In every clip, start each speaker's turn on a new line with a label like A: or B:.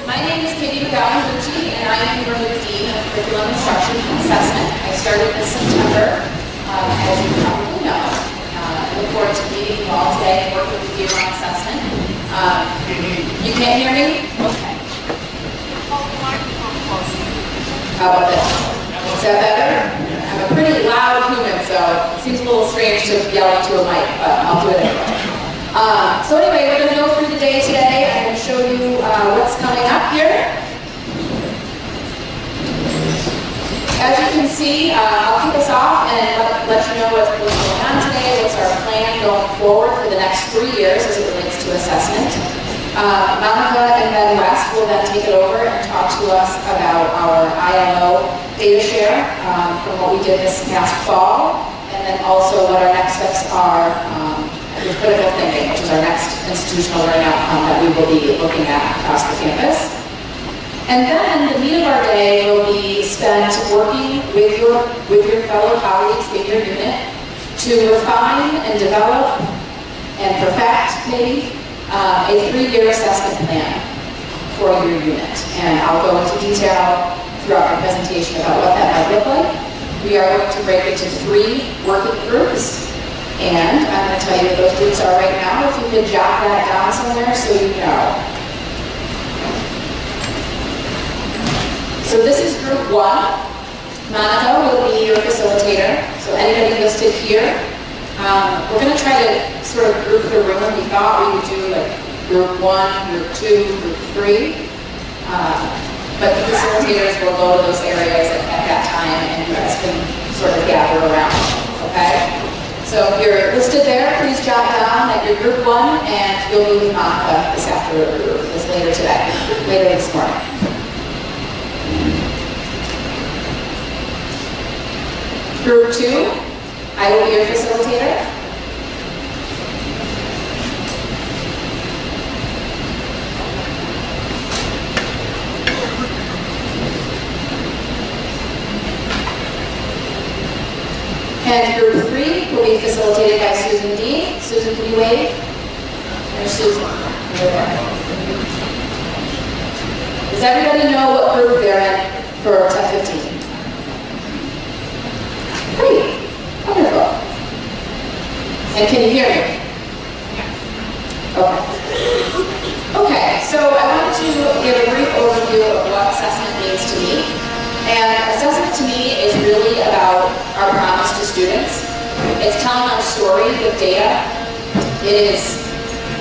A: My name is Katie McGowan-Gucci, and I am your new Dean of Curriculum Instruction and Assessment. I started this September, as you probably know. I look forward to meeting you all today and working with you on assessment. You can't hear me? Okay. How about this? Is that better? I'm a pretty loud human, so it seems a little strange to yell into a mic, but I'll do it anyway. So anyway, we're going to go through the day today. I'm going to show you what's coming up here. As you can see, I'll kick us off and let you know what's going on today, what's our plan going forward for the next 3 years as it relates to assessment. Monica and Ben West will then take it over and talk to us about our ILO data share from what we did this past fall, and then also what our next steps are with critical thinking, which is our next institutional learning outcome that we will be looking at across the campus. And then the meat of our day will be spent working with your fellow colleagues in your unit to refine and develop and perfect maybe a 3-year assessment plan for your unit. And I'll go into detail throughout my presentation about what that might look like. We are going to break it into 3 working groups. And I'm going to tell you what those groups are right now, if you could jot that down somewhere so you know. So this is group 1. Monica will be your facilitator. So anybody listed here. We're going to try to sort of group the room. We thought we would do like group 1, group 2, group 3. But the facilitators will go to those areas at that time and you guys can sort of gather around. Okay? So if you're listed there, please jot down that you're group 1 and you'll be with Monica later today, later this morning. Group 2, I will be your facilitator. And group 3 will be facilitated by Susan D. Susan, can you wave? There's Susan. Over there. Does everybody know what group they're in for 10:15? Great. Wonderful. And can you hear me? Okay. Okay, so I wanted to give a brief overview of what assessment means to me. And assessment to me is really about our promise to students. It's telling our story with data. It is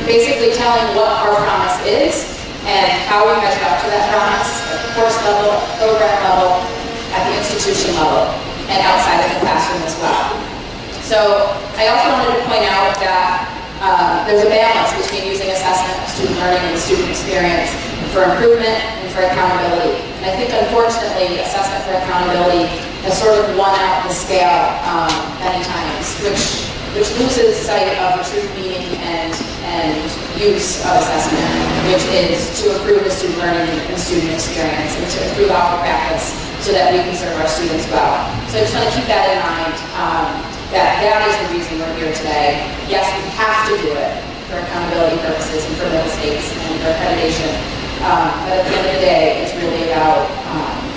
A: basically telling what our promise is and how we measure up to that promise at the course level, program level, at the institution level, and outside of the classroom as well. So I also wanted to point out that there's a balance between using assessment, student learning, and student experience for improvement and for accountability. And I think, unfortunately, assessment for accountability has sort of won out the scale many times, which loses sight of the true meaning and use of assessment, which is to improve the student learning and student experience and to improve our practice so that we can serve our students well. So I just want to keep that in mind, that is the reason we're here today. Yes, we have to do it for accountability purposes and for middle states and for accreditation. But at the end of the day, it's really about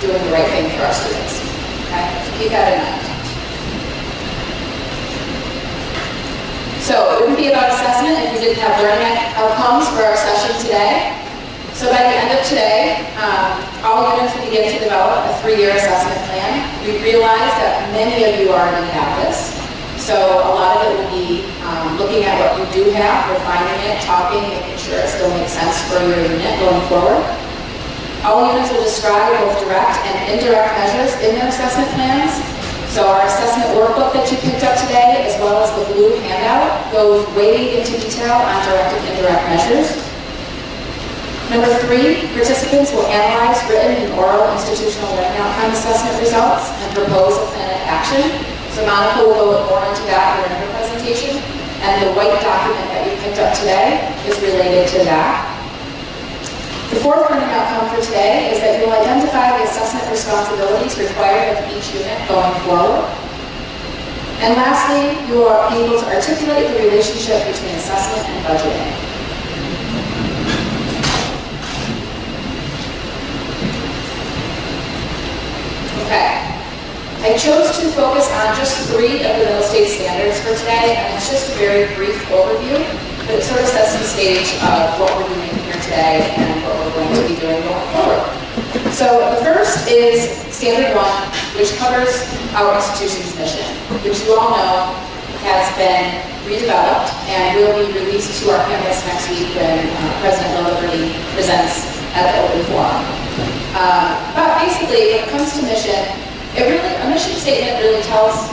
A: doing the right thing for our students. Okay? So keep that in mind. So it wouldn't be about assessment if we didn't have learning outcomes for our session today. So by the end of today, all units will begin to develop a 3-year assessment plan. We realize that many of you already have this. So a lot of it will be looking at what you do have, refining it, talking, making sure it still makes sense for your unit going forward. All units will describe both direct and indirect measures in their assessment plans. So our assessment workbook that you picked up today, as well as the blue handout, goes way into detail on direct and indirect measures. Number 3, participants will analyze written and oral institutional learning outcome assessment results and propose a plan of action. So Monica will go more into that during her presentation, and the white document that you picked up today is related to that. The 4th learning outcome for today is that you'll identify the assessment responsibilities required of each unit going forward. And lastly, you are able to articulate the relationship between assessment and budgeting. Okay. I chose to focus on just 3 of the Middle State standards for today, and it's just a very brief overview, but it sort of sets the stage of what we're doing here today and what we're going to be doing going forward. So the first is Standard 1, which covers our institution's mission, which you all know has been redeveloped and will be released to our campus next week when President Bill Liberty presents at the Open Forum. But basically, when it comes to mission, a mission statement really tells,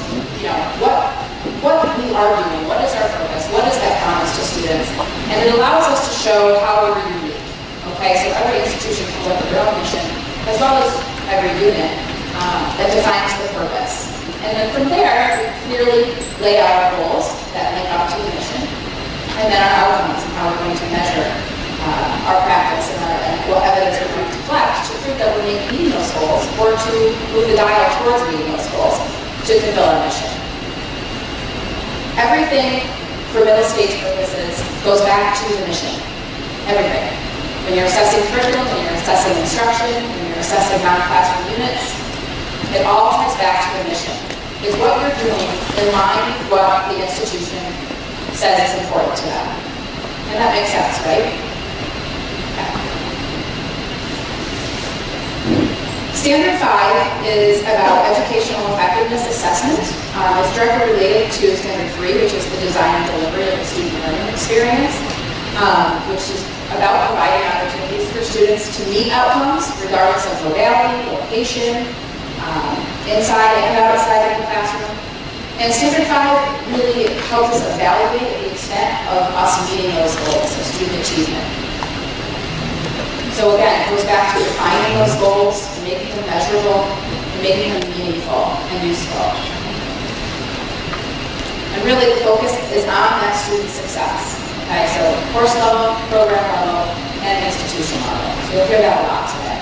A: what we are doing, what is our purpose, what is that promise to students, and it allows us to show how we're unique. Okay, so every institution comes up with their own mission, as well as every unit that defines the purpose. And then from there, we clearly lay out our goals that link up to the mission, and then our outcomes and how we're going to measure our practice and what evidence we're going to collect to prove that we're meeting those goals, or to move the dial towards meeting those goals to fulfill our mission. Everything for Middle State's purposes goes back to the mission. Everything. When you're assessing curriculum, when you're assessing instruction, when you're assessing non-classroom units, it all ties back to the mission. Is what you're doing in line with what the institution says is important to them. And that makes sense, right? Standard 5 is about educational effectiveness assessment. It's directly related to Standard 3, which is the design and delivery of the student learning experience, which is about providing opportunities for students to meet outcomes regardless of modality, location, inside and outside of the classroom. And Standard 5 really helps us evaluate the extent of us meeting those goals of student achievement. So again, it goes back to defining those goals, to making them measurable, and making them meaningful and useful. And really the focus is on that student success. Okay, so course level, program level, and institution level. So you'll hear that a lot today.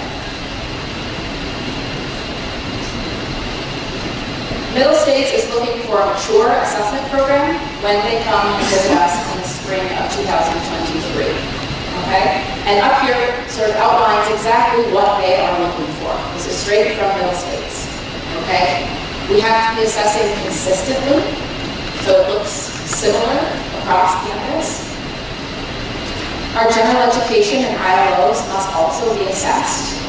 A: Middle States is looking for a mature assessment program when they come and visit us in the spring of 2023. Okay? And up here sort of outlines exactly what they are looking for. This is straight from Middle States. Okay? We have to be assessing consistently, so it looks similar across campus. Our general education and ILOs must also be assessed.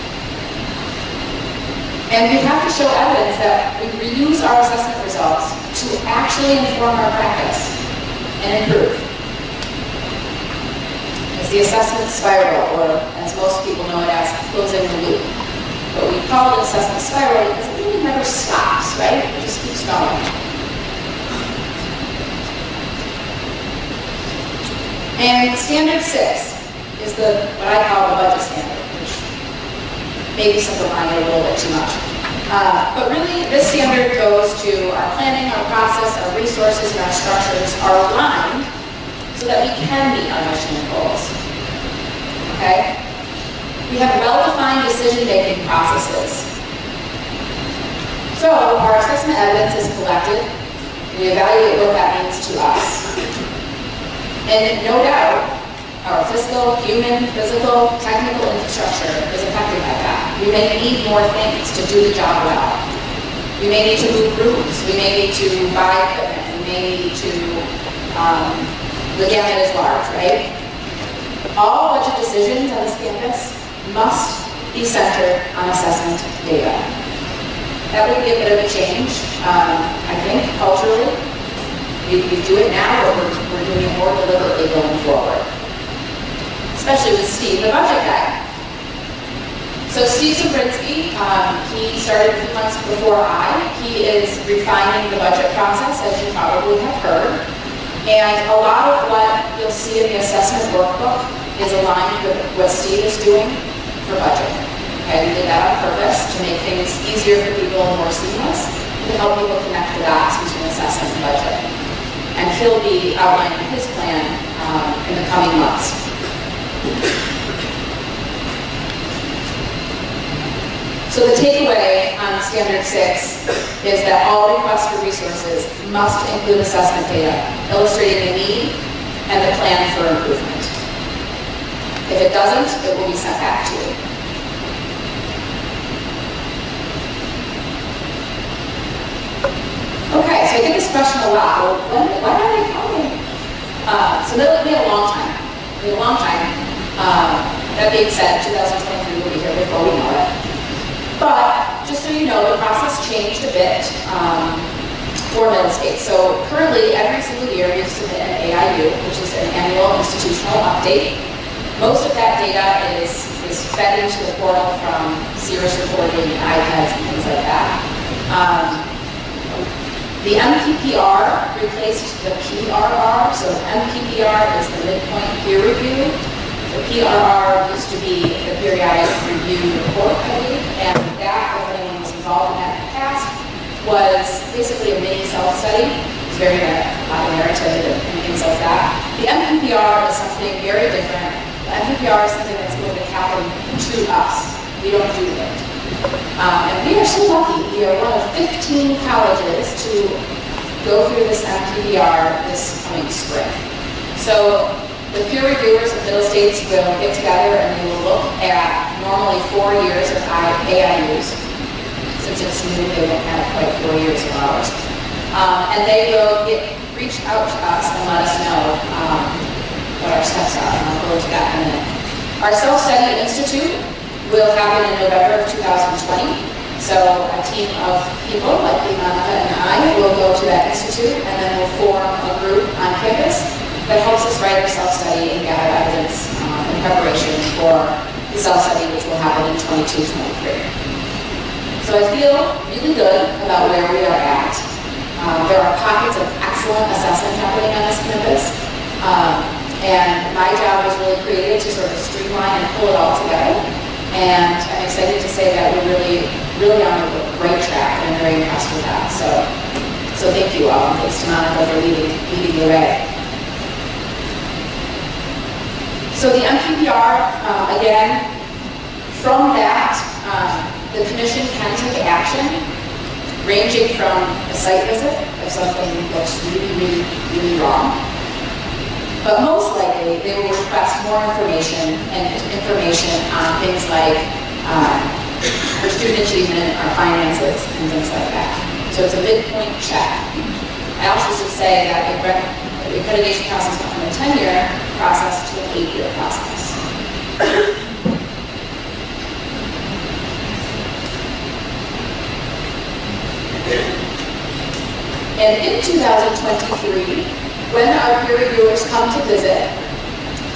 A: And we have to show evidence that we reuse our assessment results to actually inform our practice and improve. It's the assessment spiral, or as most people know it as, closing the loop. But we call it assessment spiral because it really never stops, right? It just keeps going. And Standard 6 is what I call the budget standard, which maybe simplifying it a little bit too much. But really, this standard goes to our planning, our process, our resources, and our structures are aligned so that we can meet our mission and goals. Okay? We have well-defined decision-making processes. So our assessment evidence is collected, and we evaluate what that means to us. And no doubt, our physical, human, physical, technical infrastructure is affected by that. We may need more things to do the job well. We may need to move rooms. We may need to buy equipment. We may need to, the gamut is large, right? All budget decisions on this campus must be centered on assessment data. That would be a bit of a change, I think, culturally. We do it now, but we're doing it more deliberately going forward. Especially with Steve, the budget guy. So Steve Zabrinsky, he started a few months before he is refining the budget process, as you probably have heard. And a lot of what you'll see in the assessment workbook is aligned with what Steve is doing for budget. Okay, we did that on purpose to make things easier for people and more seamless, and to help people connect the dots between assessment and budget. And he'll be outlining his plan in the coming months. So the takeaway on Standard 6 is that all requests for resources must include assessment data, illustrating the need and the plan for improvement. If it doesn't, it will be sent back to you. so I get this question a lot. Well, why are they coming? So they'll be a long time. It'll be a long time. That being said, 2023 will be here before we know it. But just so you know, the process changed a bit for Middlestate. So currently, every single year, we submit an AIU, which is an annual institutional update. Most of that data is fed into the portal from Cirrus reporting, iPads, and things like that. The MPPR replaced the PRR. So MPPR is the midpoint peer review. The PRR used to be the periodic review report, I believe, and that, if anyone was involved in that in the past, was basically a mini self-study. It's very a lot of narrative and things like that. The MPPR is something very different. The MPPR is something that's going to happen to us. We don't do it. And we are so lucky. We are one of 15 colleges to go through this MPPR this coming spring. So the peer reviewers of Middlestate will get together and they will look at normally 4 years of AIUs. Since it's new, they won't have quite 4 years of ours. And they will reach out to us and let us know what our steps are, and I'll go into that in a minute. Our Self-Study Institute will happen in November of 2020. So a team of people like Imana and I will go to that institute and then we'll form a group on campus that helps us write our self-study and gather evidence in preparation for the self-study, which will happen in 22-23. So I feel really good about where we are at. There are pockets of excellent assessment happening on this campus. And my job was really created to sort of streamline and pull it all together. And I'm excited to say that we're really on a great track, and I'm very impressed with that. So thank you all, and thanks to Monica for leading the way. So the MPPR, again, from that, the commission can take action, ranging from a site visit if something looks really wrong. But most likely, they will request more information and information on things like our student achievement, our finances, and things like that. So it's a midpoint check. I also should say that the accreditation process went from a 10-year process to an 8-year process. And in 2023, when our peer reviewers come to visit,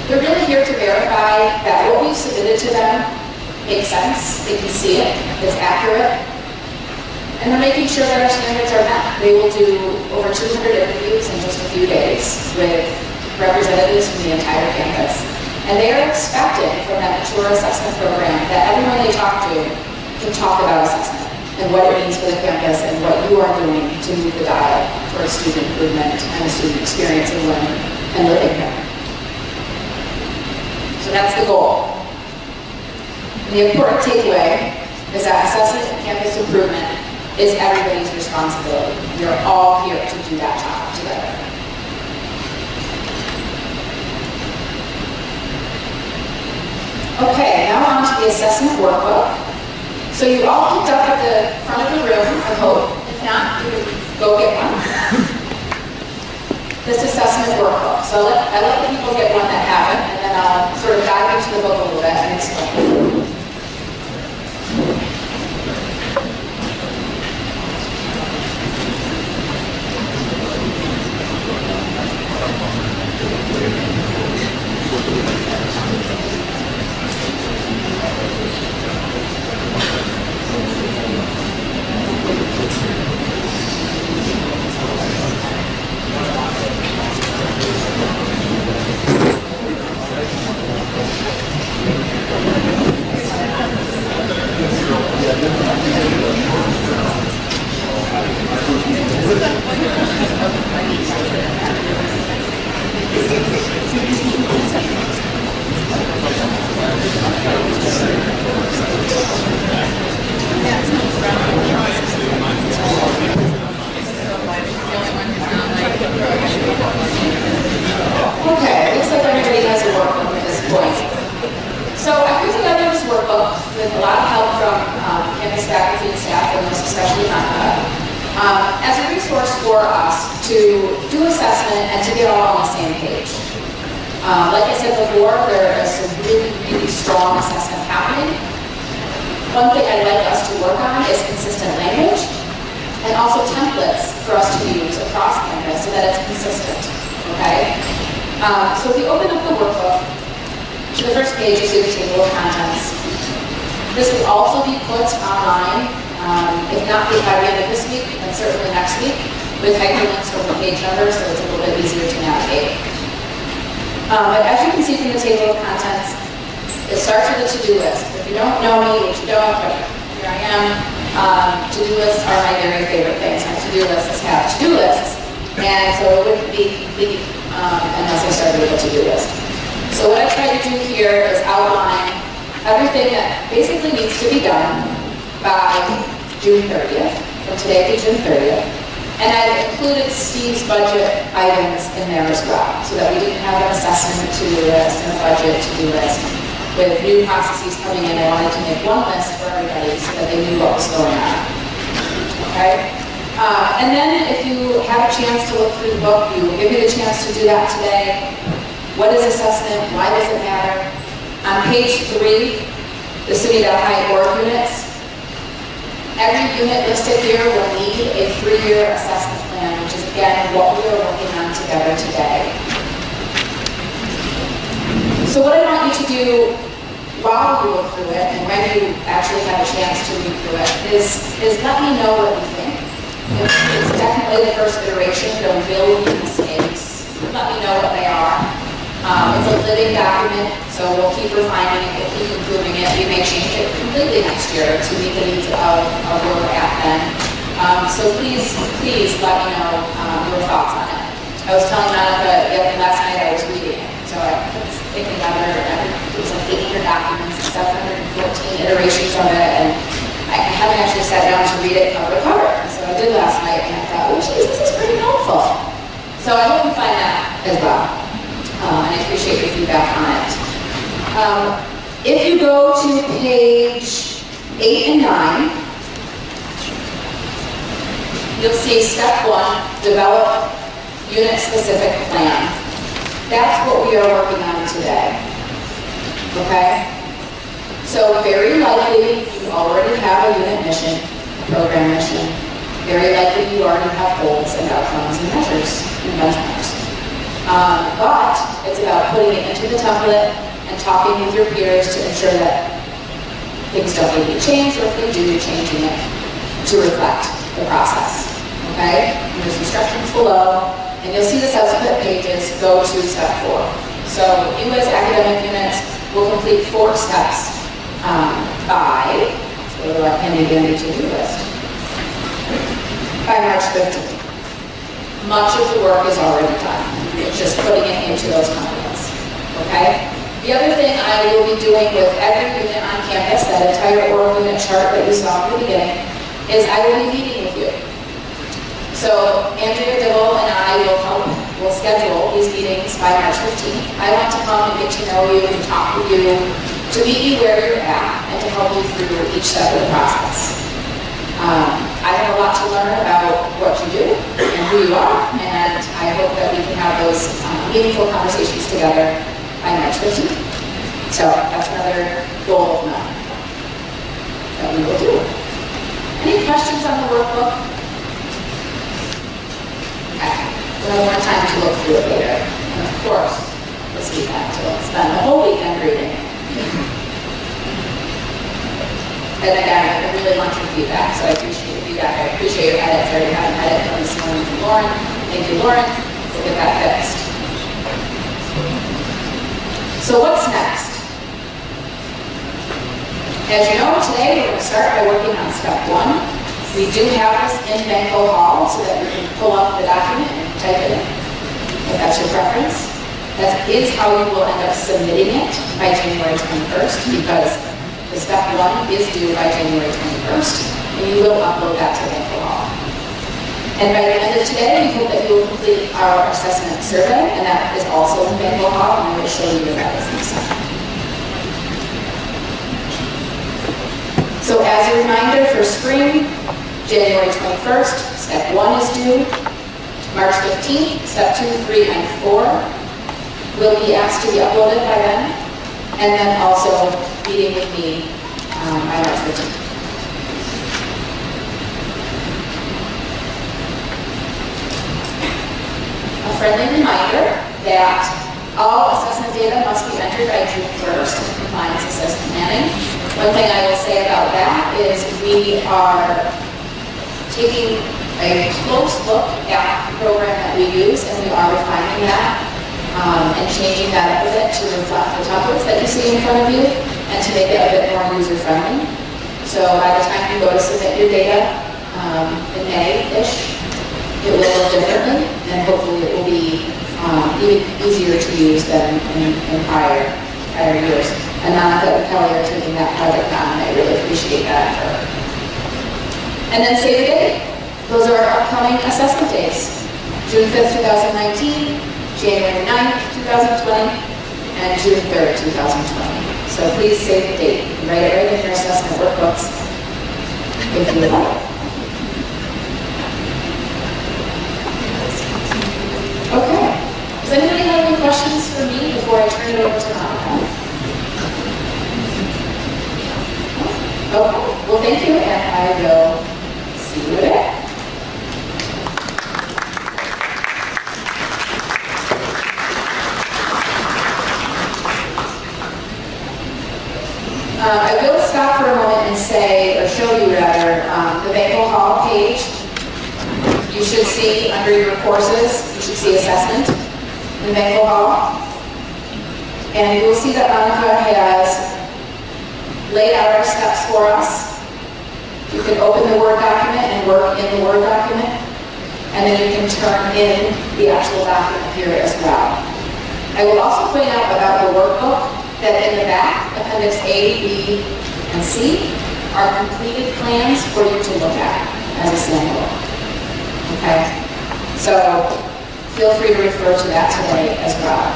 A: they're really here to verify that what we've submitted to them makes sense, they can see it, it's accurate, and they're making sure that our standards are met. They will do over 200 interviews in just a few days with representatives from the entire campus. And they are expecting from that mature assessment program that everyone they talk to can talk about assessment and what it means for the campus and what you are doing to move the dial towards student improvement and the student experience of learning and living here. So that's the goal. And the important takeaway is that assessment and campus improvement is everybody's responsibility. We are all here to do that job together. Okay, now on to the assessment workbook. So you all picked up at the front of the room, I hope. If not, you go get one. This assessment workbook. So I let the people get one that haven't, and then I'll sort of dive into the book a little bit and explain. Okay, looks like everybody has a workbook at this point. So I put together this workbook with a lot of help from campus faculty and staff, and most especially Monica. As a researcher, resource for us to do assessment and to get all on the same page. Like I said before, there is some really, really strong assessment happening. One thing I'd like us to work on is consistent language and also templates for us to use across Canvas so that it's consistent, okay? So if we open up the workbook, to the first page, you see the table of contents. This will also be put online, if not by the end of this week, then certainly next week, with hyperlinks from the page numbers, so it's a little bit easier to navigate. But as you can see from the table of contents, it starts with a to-do list. If you don't know me, which you don't, but here I am, to-do lists are my very favorite things. My to-do lists have to-do lists, and so it wouldn't be complete unless I started with a to-do list. So what I try to do here is outline everything that basically needs to be done by June 30th, from today to June 30th. And I've included Steve's budget items in there as well, so that we didn't have an assessment to-do list and a budget to-do list. With new processes coming in, I wanted to make one list for everybody so that they knew what was going on. Okay? And then if you have a chance to look through the book, you will give me the chance to do that today. What is assessment? Why does it matter? On page 3, the City of Delhi org units. Every unit listed here will need a 3-year assessment plan, which is again what we are working on together today. So what I want you to do while you look through it and when you actually have a chance to read through it is let me know what you think. It's definitely the first iteration. There will be mistakes. Let me know what they are. It's a living document, so we'll keep refining it, we'll keep improving it. We may change it completely next year to meet the needs of where we're at then. So please let me know your thoughts on it. I was telling Monica last night I was reading it, so I put this thing together, and it was like 800 documents, 714 iterations of it, and I haven't actually sat down to read it cover to cover. So I did last night, and I thought, oh geez, this is pretty helpful. So I hope you find that as well. And I appreciate your feedback on it. If you go to page 8 and 9, you'll see step 1, develop unit-specific plan. That's what we are working on today. Okay? So very likely you already have a unit mission, a program mission. Very likely you already have goals and outcomes and measures and benchmarks. But it's about putting it into the template and talking with your peers to ensure that things don't need to be changed, or if they do, changing it to reflect the process. Okay? And there's instructions below, and you'll see the subsequent pages go to step 4. So you as academic units will complete 4 steps by, let's go to our handy-dandy to-do list, by March 15th. Much of the work is already done. It's just putting it into those components, okay? The other thing I will be doing with every unit on campus, that entire org unit chart that you saw at the beginning, is I will be meeting with you. So Andrea Dibble and I will schedule these meetings by March 15th. I want to come and get to know you and talk with you, to meet you where you're at, and to help you through each step of the process. I have a lot to learn about what you do and who you are, and I hope that we can have those meaningful conversations together by March 15th. So that's another goal of mine that we will do. Any questions on the workbook? Okay. We'll have more time to look through it later. And of course, this weekend, we'll spend the whole weekend reading. And again, I really want your feedback, so I appreciate your feedback. I appreciate your edits. I already have an edit from this morning from Lauren. Thank you, Lauren. We'll get that fixed. So what's next? As you know, today we're going to start by working on step 1. We do have this in Banco Hall so that we can pull up the document and type it in, if that's your preference. That is how you will end up submitting it by January 21st, because the step 1 is due by January 21st, and you will upload that to Banco Hall. And by the end of today, we hope that you will complete our assessment survey, and that is also in Banco Hall, and I will show you where that is next time. So as a reminder for spring, January 21st, Step 1 is due March 15th. Step 2, 3, and 4 will be asked to be uploaded by then. And then also meeting with me by March 15th. A friendly reminder that all assessment data must be entered by June 1st in compliance assessment planning. One thing I will say about that is we are taking a close look at the program that we use, and we are refining that and changing that up a bit to reflect the templates that you see in front of you and to make it a bit more user-friendly. So by the time you go to submit your data in May-ish, it will look differently, and hopefully it will be even easier to use than in prior years. And Annika and Kelly are taking that project on, and I really appreciate that effort. And then save the date. Those are our upcoming assessment days. June 5th, 2019, January 9th, 2020, and June 3rd, 2020. So please save the date. Write it right in your assessment workbooks if you would like. Okay. Does anybody have any questions for me before I turn it over to Monica? Okay. Well, thank you, and I will see you there. I will stop for a moment and say, or show you rather, the Banquet Hall page. You should see under your courses, you should see assessment in Banquet Hall. And you will see that Annika has laid out our steps for us. You can open the Word document and work in the Word document. And then you can turn in the actual document here as well. I will also point out about the workbook that in the back, Appendix A, B, and C are completed plans for you to look at as a sample. Okay? So feel free to refer to that today as well.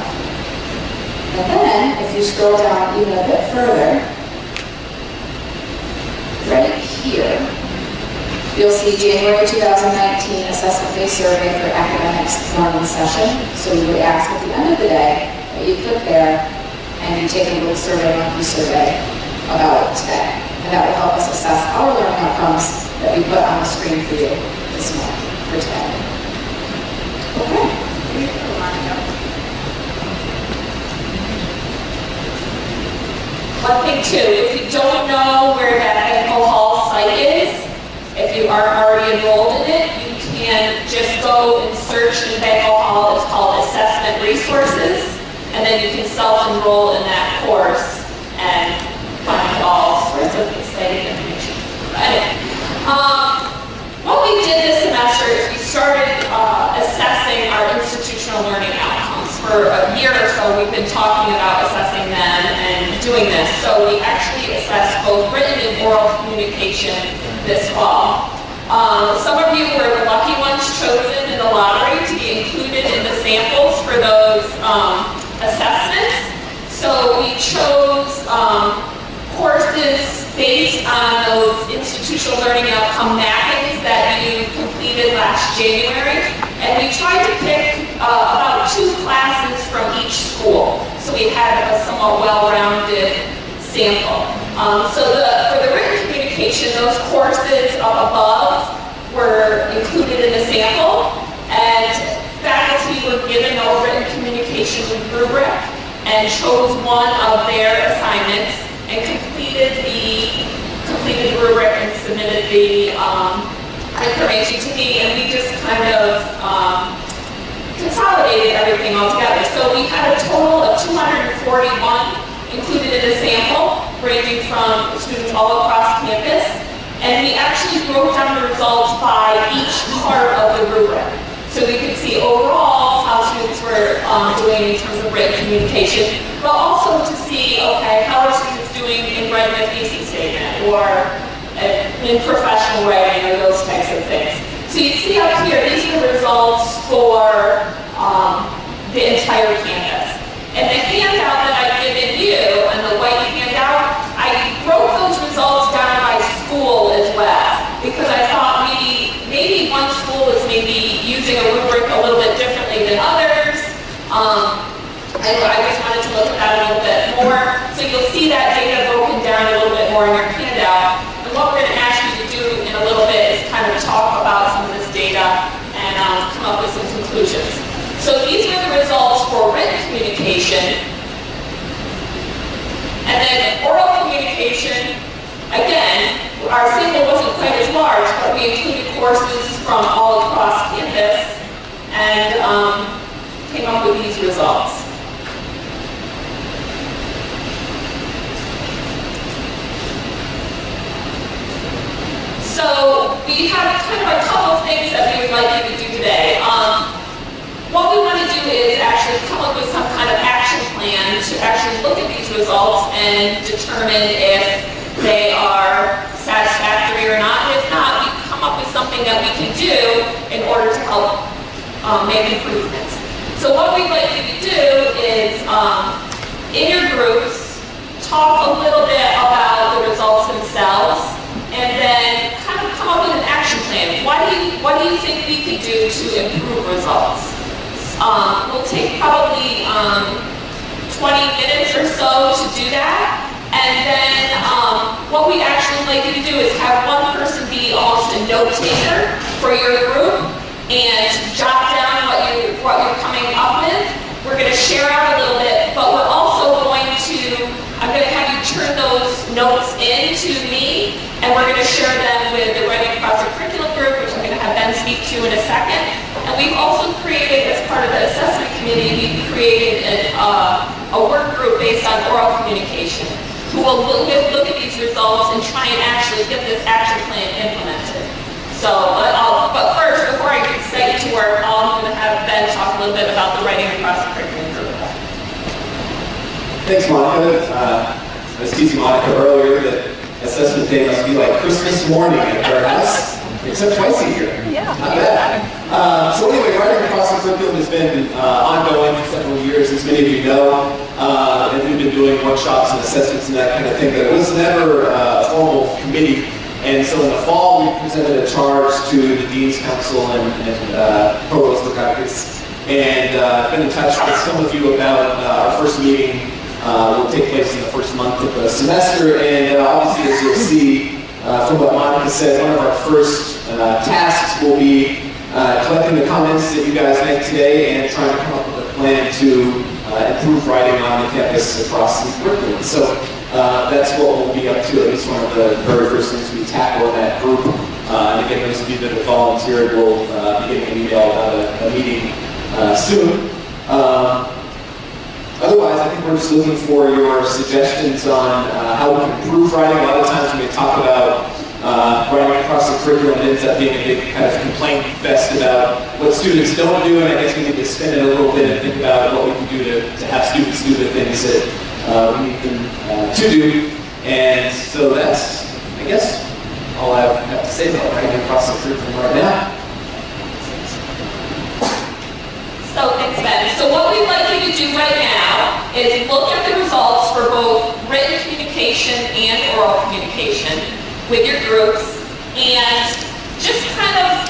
A: And then, if you scroll down even a bit further, right here, you'll see January 2019 assessment-based survey for academics learning session. So we would ask at the end of the day that you click there and you take a little survey, monthly survey about it today. And that will help us assess our learning outcomes that we put on the screen for you this morning, for today. Okay.
B: One thing too, if you don't know where that Banquet Hall site is, if you aren't already enrolled in it, you can just go and search in Banquet Hall. It's called Assessment Resources. And then you can self-enroll in that course and find all sorts of exciting information. Anyway, what we did this semester is we started assessing our institutional learning outcomes. For a year or so, we've been talking about assessing them and doing this. So we actually assessed both written and oral communication this fall. Some of you were the lucky ones chosen in the lottery to be included in the samples for those assessments. So we chose courses based on those institutional learning outcome mappings that you completed last January. And we tried to pick about 2 classes from each school. So we had a somewhat well-rounded sample. For the written communication, those courses up above were included in the sample. And faculty were given a written communication rubric and chose one of their assignments and completed the rubric and submitted the information to me, and we just kind of consolidated everything all together. So we had a total of 241 included in the sample, ranging from students all across campus, and we actually broke down the results by each part of the rubric. So we could see overall how students were doing in terms of written communication, but also to see, okay, how are students doing in writing a thesis statement or in professional writing or those types of things. So you see up here, these are the results for the entire campus. And the handout that I've given you, and the white handout, I broke those results down by school as well, because I thought maybe one school than others. I just wanted to look at that a little bit more. So you'll see that data broken down a little bit more in your handout. And what we're going to ask you to do in a little bit is kind of talk about some of this data and come up with some conclusions. So these were the results for written communication. And then oral communication, again, our sample wasn't quite as large, but we included courses from all across campus and came up with these results. So we have kind of a couple of things that we would like you to do today. What we want to do is actually come up with some kind of action plan to actually look at these results and determine if they are satisfactory or not. And if not, we come up with something that we can do in order to help make improvements. So what we'd like you to do is, in your groups, talk a little bit about the results themselves, and then kind of come up with an action plan. What do you think we could do to improve results? We'll take probably 20 minutes or so to do that. And then what we actually like you to do is have one person be almost a note taker for your group and jot down what you're coming up with. We're going to share out a little bit, but we're also going to, I'm going to have you turn those notes in to me, and we're going to share them with the Writing Across the Curriculum group, which I'm going to have Ben speak to in a second. And we've also created, as part of the assessment committee, we've created a work group based on oral communication, who will look at these results and try and actually get this action plan implemented. So, but first, before I set you to work, I'm going to have Ben talk a little bit about the Writing Across the Curriculum group.
C: Thanks, Monica. I was teasing Monica earlier that assessment day must be like Christmas morning at our house, except twice a year.
B: Yeah.
C: Not bad. So anyway, Writing Across the Curriculum has been ongoing for several years, as many of you know, and we've been doing workshops and assessments and that kind of thing, but it was never a formal committee. And so in the fall, we presented a charge to the Dean's Council and Provost Lukakis, and been in touch with some of you about our first meeting. Will take place in the first month of the semester, and obviously, as you'll see from what Monica said, one of our first tasks will be collecting the comments that you guys make today and trying to come up with a plan to improve writing on the campus across the curriculum. So that's what we'll be up to, at least one of the very first things we tackle in that group. And again, those of you that have volunteered will be getting an email about a meeting soon. Otherwise, I think we're just looking for your suggestions on how we can improve writing. A lot of times when we talk about writing across the curriculum, it ends up being a big kind of complaint fest about what students don't do, and I guess we need to spin it a little bit and think about what we can do to have students do the things that we need them to do. And so that's, I guess, all I have to say about writing across the curriculum right now.
B: So thanks, Ben. So what we'd like you to do right now is look at the results for both written communication and oral communication with your groups, and just kind of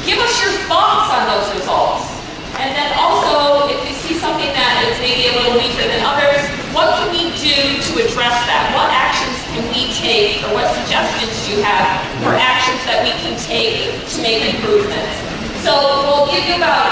B: give us your thoughts on those results. And then also, if you see something that is maybe a little weaker than others, what can we do to address that? What actions can we take, or what suggestions do you have for actions that we can take to make improvements? So we'll give you about